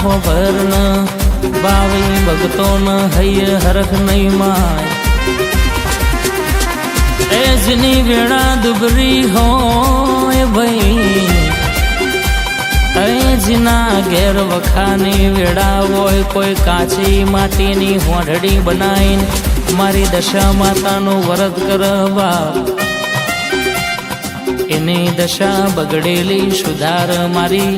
હો ભરન બાવી ભગતો ન હૈય હરખ નહીં માય એજની વેળા દુબરી હોય ભાઈ એજના ઘેર વખાની વેળા હોય કોઈ કાચી માટીની હોંઢડી બનાવીને મારી દશા માતાનું વરત કરવા એની દશા બગડેલી સુધાર મારી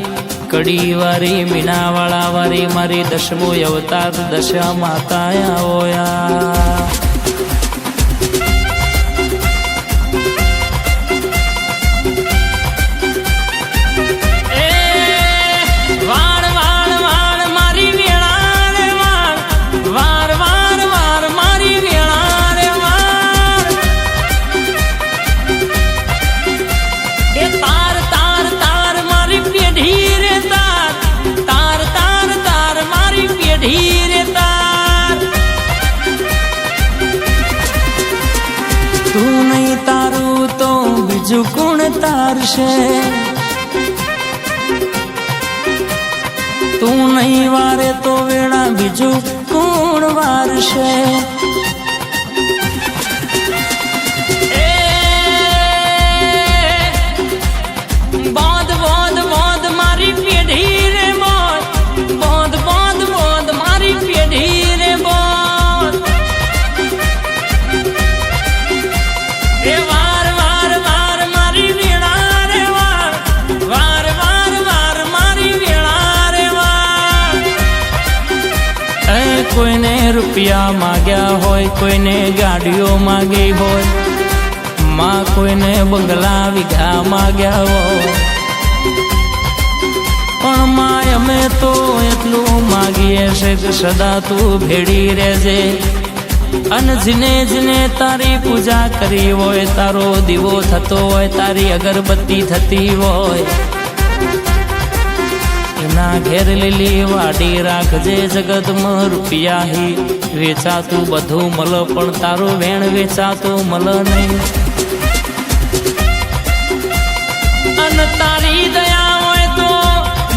કડીવારી મીનાવાળા વારી મારી દશમો અવતાર દશા માતા ઓયા તું નહીં તારું તો બીજું કોણ તારશે તું નહીં વારે તો વેળા બીજું કોણ વારશે બોધ બોધ બોધ મારી પેઢી રે બોધ બોધ બોધ બોધ મારી પેઢી રે બોધ એ વાર વાર વાર મારી વેળા રે વાર વાર વાર વાર મારી વેળા રે વાર એ કોઈને રૂપિયા માગ્યા હોય કોઈને ગાડીઓ માગી હોય માં કોઈને બંગલા વિઘા માગ્યા હોય પણ માં અમે તો એટલું માગીએ છે કે સદા તું ભેડી રહેજે અને જીને જીને તારી પૂજા કરી હોય તારો દીવો થતો હોય તારી અગરબત્તી થતી હોય એના ઘેર લીલી વાડી રાખજે જગતમાં રૂપિયા હી વેચાતું બધું મલ પણ તારું વેણ વેચાતું મલ નહીં અને તારી દયા હોય તો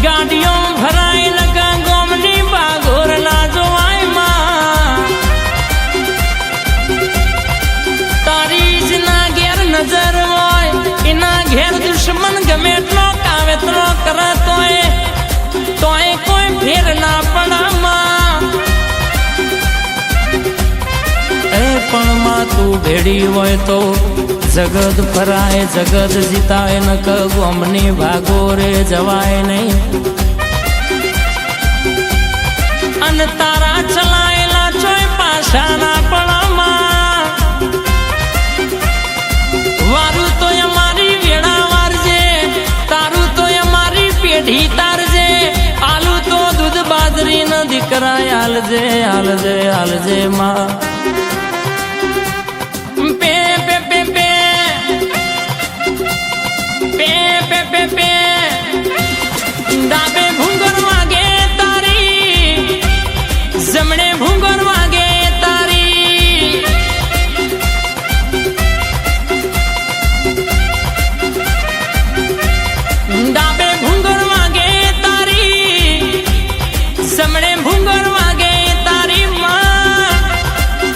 ગાડીઓ ભરાય લગા ગોમની બાગોર ના જોવાય માં તારી જ ના ઘેર નજર હોય એના ઘેર દુશ્મન ગમે એટલો કાવેતરો કરે તોય કોઈ ફેર ના પડામાં એ પણ માં તું ભેડી હોય તો જગત ફરાય જગત જીતાય ન ક ગોમની ભાગો રે જવાય નહીં અને તારા ચલાયેલા ચોય પાછાના પડામાં વારું તો અમારી વેળા વારજે તારું તો અમારી પેઢી તારજે આલુ તો દૂધ બાજરી ન દીકરા હાલજે હાલજે હાલજે માં ડાબે ભૂંગર વાગે તારી જમણે ભૂંગર વાગે તારી ડાબે ભૂંગર વાગે તારી જમણે ભૂંગર વાગે તારી માં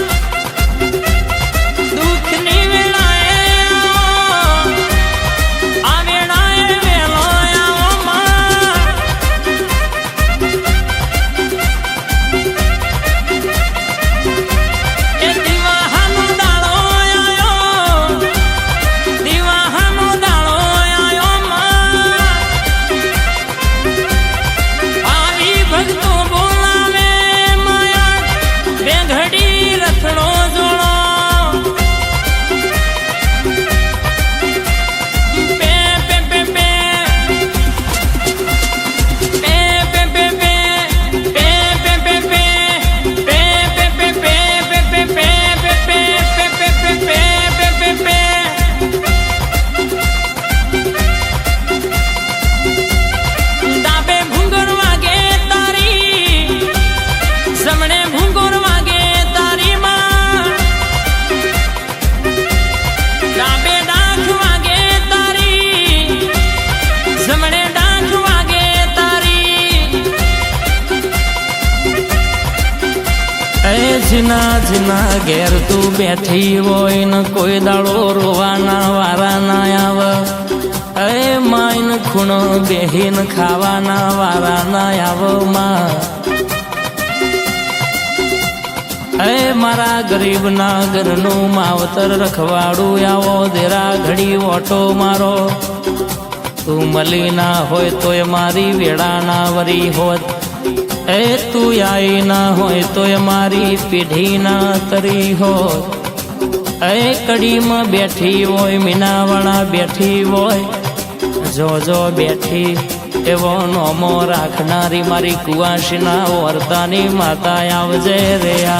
જેના ઘેર તું બેઠી હોય ને કોઈ દાડો રોવાના વારા ના આવે, એ માઈન ખૂણો બેહીન ખાવાના વારા ના આવે માં. એ મારા ગરીબના ઘરનું માવતર રખવાડું આવો દેરા ઘડી ઓટો મારો. તું મળી ના હોય તોય મારી વેળા ના વરી હોત, એ તું આઈ ના હોય તોય મારી પેઢી ના તરી હોત. એ કડીમાં બેઠી હોય મીનાવાળા બેઠી હોય, જો બેઠી એવો નોમો રાખનારી મારી કુવાસીના વર્તાની માતા આવજે રે આ.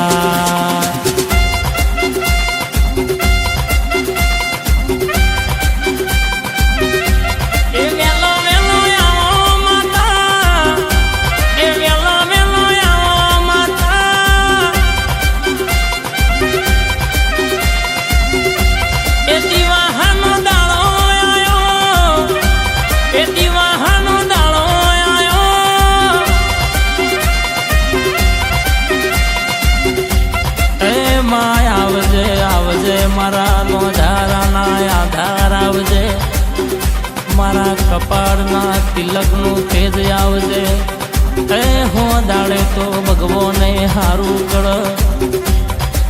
મારા લોધારાના આધાર આવજે, મારા કપાળના તિલકનું તેજ આવજે. એ હો દાડે તો ભગવોને હારું કર,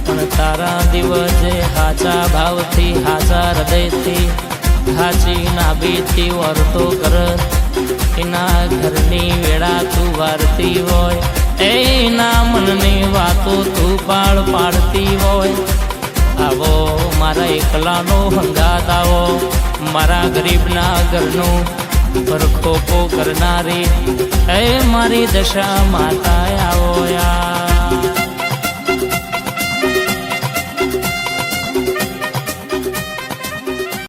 પણ તારા દિવસે હાચા ભાવથી હાચા હૃદયથી હાચી નાભીથી વર્તો કર. એના ઘરની વેળા તું વારતી હોય, એના મનની વાતો તું પાડતી હોય. આવો મારા એકલાનો હંગાત આવો, મારા ગરીબના ઘરનું પરખોપો કરનારી એ મારી દશા માતા આવો યાર.